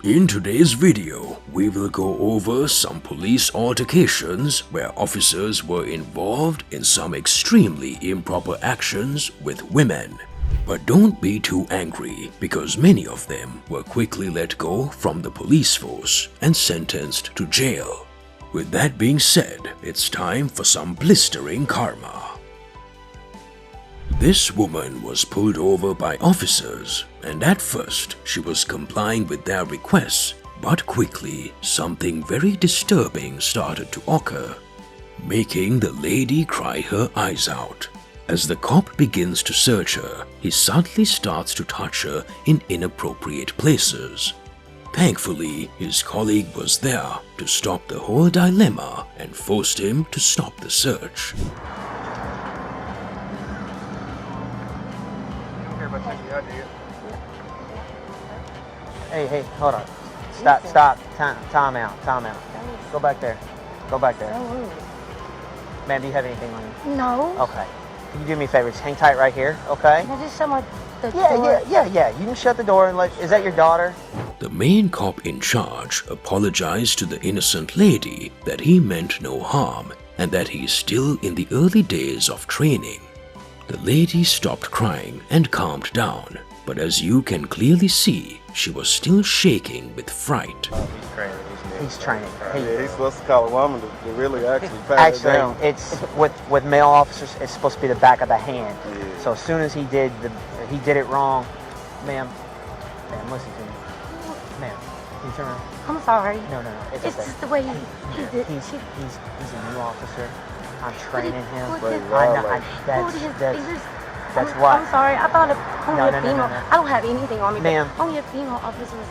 In today's video, we will go over some police altercations where officers were involved in some extremely improper actions with women. But don't be too angry because many of them were quickly let go from the police force and sentenced to jail. With that being said, it's time for some blistering karma. This woman was pulled over by officers, and at first she was complying with their requests, but quickly something very disturbing started to occur, making the lady cry her eyes out. As the cop begins to search her, he suddenly starts to touch her in inappropriate places. Thankfully, his colleague was there to stop the whole dilemma and forced him to stop the search. Hey, hold on. Stop. Time out. Go back there. Ma'am, do you have anything on you? No. Okay. Can you do me a favor? Just hang tight right here, okay? Can I just shut the door? Yeah. You can shut the door and is that your daughter? The main cop in charge apologized to the innocent lady that he meant no harm and that he is still in the early days of training. The lady stopped crying and calmed down, but as you can clearly see, she was still shaking with fright. He's training. He's supposed to call a woman to really actually pat it down. It's with male officers. It's supposed to be the back of the hand. Yeah. So as soon as he did it wrong, ma'am, listen to me, ma'am. Can you turn around? I'm sorry. No. It's okay. just the way he did. He's a new officer. I'm training him. Put his fingers. That's why. I'm sorry. I thought only a female. No. I don't have anything on me. Ma'am. Only a female officer was.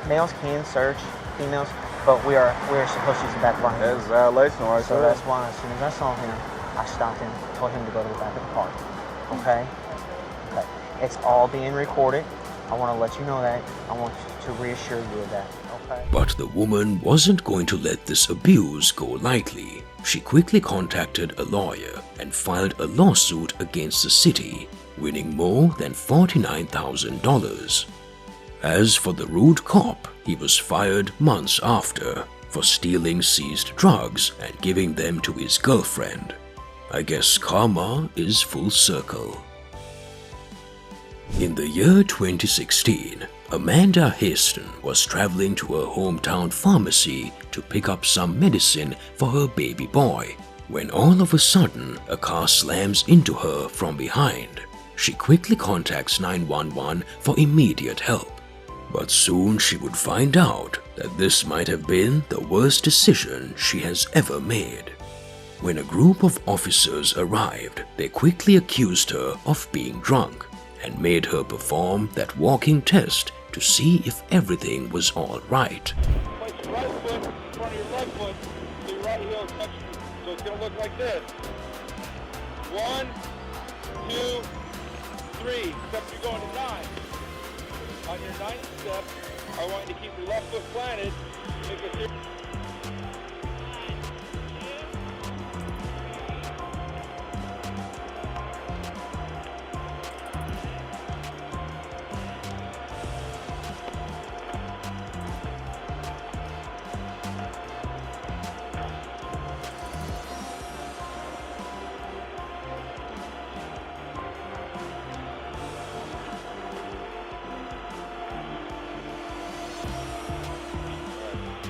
Males can search females, but we're supposed to use the back of our hand. That's a violation right So there. that's why as soon as I saw him, I stopped him, told him to go to the back of the car. Okay? It's all being recorded. I want to let you know that. I want to reassure you of that. Okay? But the woman wasn't going to let this abuse go lightly. She quickly contacted a lawyer and filed a lawsuit against the city, winning more than $49,000. As for the rude cop, he was fired months after for stealing seized drugs and giving them to his girlfriend. I guess karma is full circle. In the year 2016, Amanda Haston was traveling to her hometown pharmacy to pick up some medicine for her baby boy, when all of a sudden a car slams into her from behind. She quickly contacts 911 for immediate help. But soon she would find out that this might have been the worst decision she has ever made. When a group of officers arrived, they quickly accused her of being drunk and made her perform that walking test to see if everything was all right. Place your right foot in front of your left foot so your right heel touches. So it's going to look like this. 1, 2, 3. Except you're going to 9. On your 9th step, I want you to keep your left foot planted. Make a serious.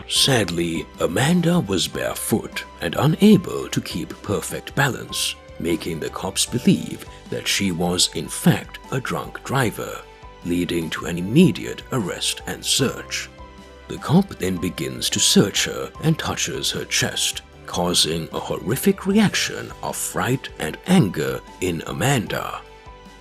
Sadly, Amanda was barefoot and unable to keep perfect balance, making the cops believe that she was in fact a drunk driver, leading to an immediate arrest and search. The cop then begins to search her and touches her chest, causing a horrific reaction of fright and anger in Amanda.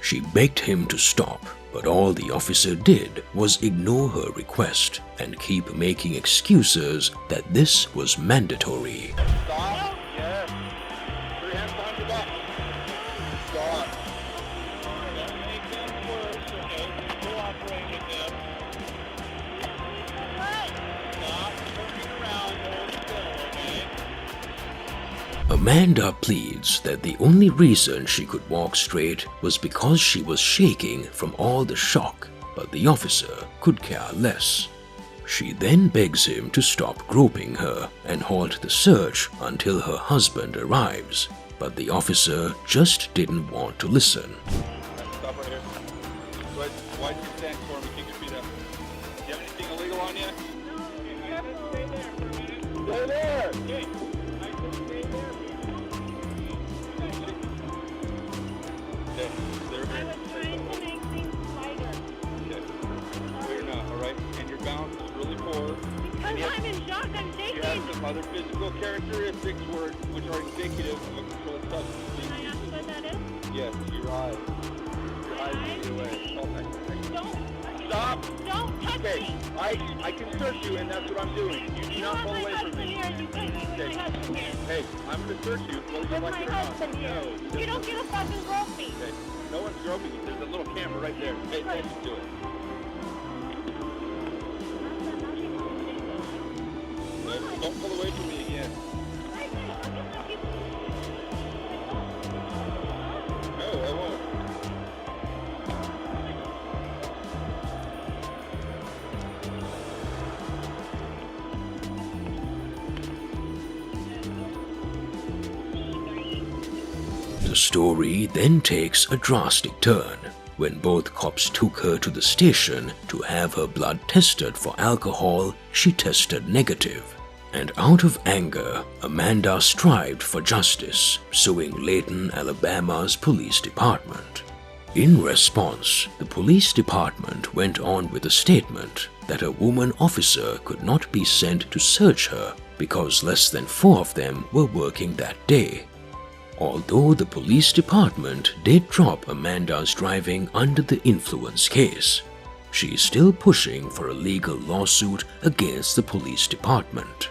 She begged him to stop, but all the officer did was ignore her request and keep making excuses that this was mandatory. Stop. Yes. Put your hands behind your back. Stop. Don't make them worse, okay? Cooperate with them. Stop turning around. Hold still, okay? Amanda pleads that the only reason she could walk straight was because she was shaking from all the shock, but the officer could care less. She then begs him to stop groping her and halt the search until her husband arrives, but the officer just didn't want to listen. Stop right here. Why'd you stand for me? Kick your feet up. Do you have anything illegal on you? No, you have to stay there for a minute. Stay there! Okay. I can stay there. Okay. I was trying to make things lighter. Okay. No, you're not, alright? And your balance is really poor. Because I'm in shock, I'm You shaking. have some other physical characteristics which are indicative of a controlled substance. Can I ask what that is? Yes, your eyes. Your eyes eyes? lead the way. Don't. Stop! Don't touch Okay, me. I can search you, and that's what I'm doing. You do You not have pull my away from husband me. here. You put me with Okay. my husband here. Hey, I'm gonna search you, whether you With like my it or not. husband here. No, You don't get a fucking grope me. Okay. No one's groping you. There's a little camera right there. Pay attention to it. No, don't pull away from me again. No, I won't. The story then takes a drastic turn when both cops took her to the station to have her blood tested for alcohol. She tested negative. And out of anger, Amanda strived for justice, suing Layton, Alabama's police department. In response, the police department went on with a statement that a woman officer could not be sent to search her because less than 4 of them were working that day. Although the police department did drop Amanda's driving under the influence case, she is still pushing for a legal lawsuit against the police department.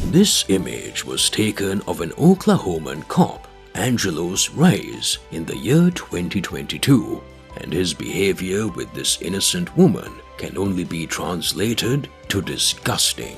This image was taken of an Oklahoman cop, Angelos Reyes, in the year 2022, and his behavior with this innocent woman can only be translated to disgusting.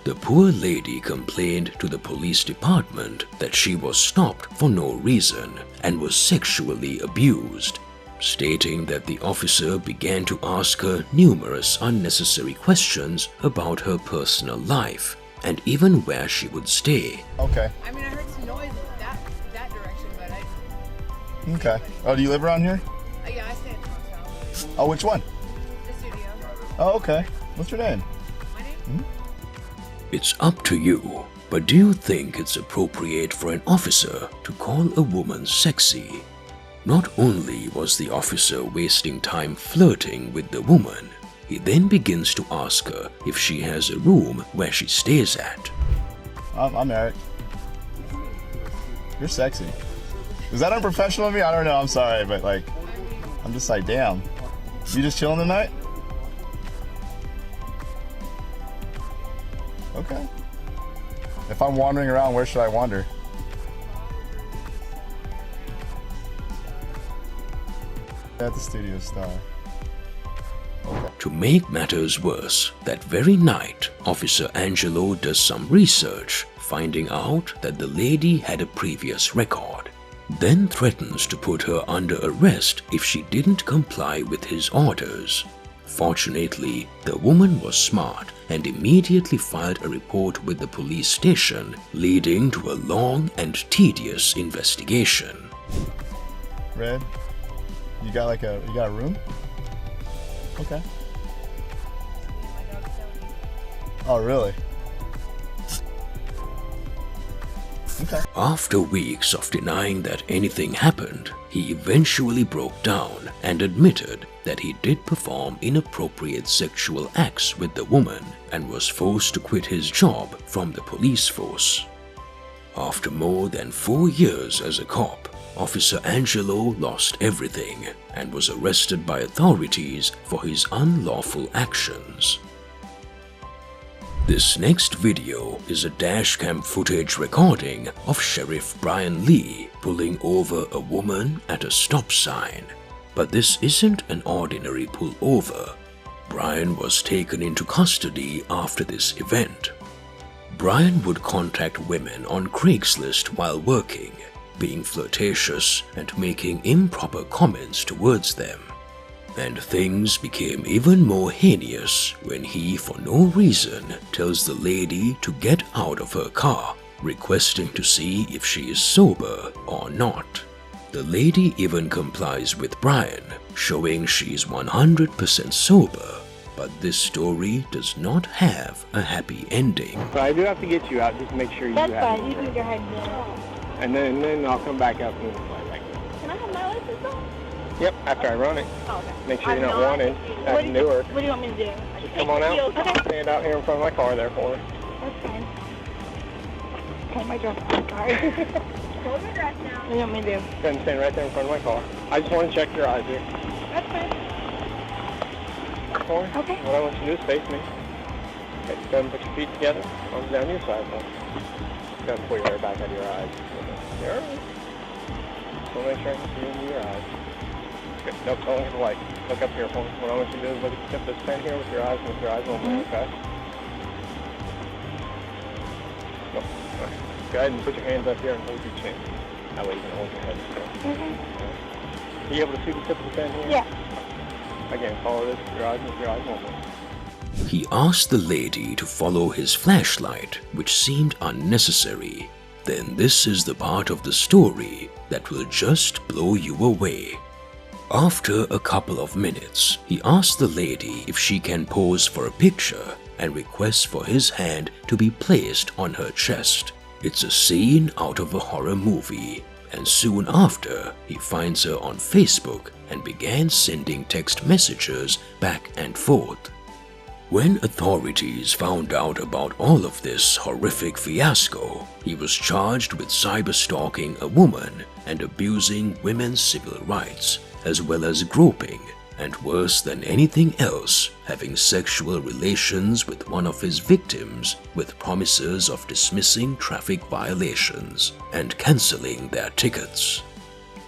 The poor lady complained to the police department that she was stopped for no reason and was sexually abused, stating that the officer began to ask her numerous unnecessary questions about her personal life and even where she would stay. Okay. I mean, I heard some noise that direction, but I. Okay. Oh, do you live around here? Yeah, I stay in Toronto. Oh, which one? The studio. Oh, okay. What's your name? My name? It's up to you, but do you think it's appropriate for an officer to call a woman sexy? Not only was the officer wasting time flirting with the woman, he then begins to ask her if she has a room where she stays at. I'm Eric. You're sexy. Is that unprofessional of me? I don't know. I'm sorry, but like, I'm just like, damn. You just chilling tonight? Okay. If I'm wandering around, where should I wander? At the studio star. Okay. To make matters worse, that very night, Officer Angelo does some research, finding out that the lady had a previous record, then threatens to put her under arrest if she didn't comply with his orders. Fortunately, the woman was smart and immediately filed a report with the police station, leading to a long and tedious investigation. Red, you got a room? Okay. Oh, really? Okay. After weeks of denying that anything happened, he eventually broke down and admitted that he did perform inappropriate sexual acts with the woman and was forced to quit his job from the police force. After more than 4 years as a cop, Officer Angelo lost everything and was arrested by authorities for his unlawful actions. This next video is a dashcam footage recording of Sheriff Brian Lee pulling over a woman at a stop sign. But this isn't an ordinary pullover. Brian was taken into custody after this event. Brian would contact women on Craigslist while working, being flirtatious and making improper comments towards them. And things became even more heinous when he, for no reason, tells the lady to get out of her car, requesting to see if she is sober or not. The lady even complies with Brian, showing she's 100% sober. But this story does not have a happy ending. But I do have to get you out just to make sure you That's have fine. You it. can go ahead and do it. And then I'll come back out and move the flight back. Can I have my license on? Yep, after I run it. Oh, okay. Make sure I'm you're not wanted. What Acting newer. do you want me to do? Just come on out. Okay. Stand out here in front of my car there for me. That's fine. Okay, my dress card. Hold your dress now. What do you want me to do? Go ahead and stand right there in front of my car. I just want to check your eyes here. That's fine. For me. Okay. What I want you to do is face me. Okay, go ahead and put your feet together. Arms down your side. Now. Go ahead and pull your hair back out of your eyes. There. Just want to make sure I can see into your eyes. Okay, nope, don't look at the light. Look up here for me. What I want you to do is look at this pen here with your eyes and with your eyes open, okay? Nope. All right. Go ahead and put your hands up here and hold your chin. That way you can hold your head still. Are you able to see the tip of the pen here? Yeah. Again, follow this with your eyes and with your eyes open. He asked the lady to follow his flashlight, which seemed unnecessary. Then this is the part of the story that will just blow you away. After a couple of minutes, he asks the lady if she can pose for a picture and requests for his hand to be placed on her chest. It's a scene out of a horror movie, and soon after, he finds her on Facebook and began sending text messages back and forth. When authorities found out about all of this horrific fiasco, he was charged with cyber-stalking a woman and abusing women's civil rights, as well as groping, and worse than anything else, having sexual relations with one of his victims with promises of dismissing traffic violations and cancelling their tickets.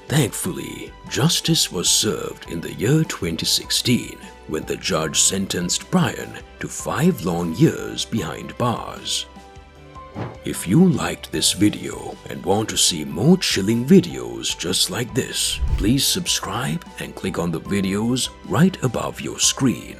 Thankfully, justice was served in the year 2016 when the judge sentenced Brian to 5 long years behind bars. If you liked this video and want to see more chilling videos just like this, please subscribe and click on the videos right above your screen.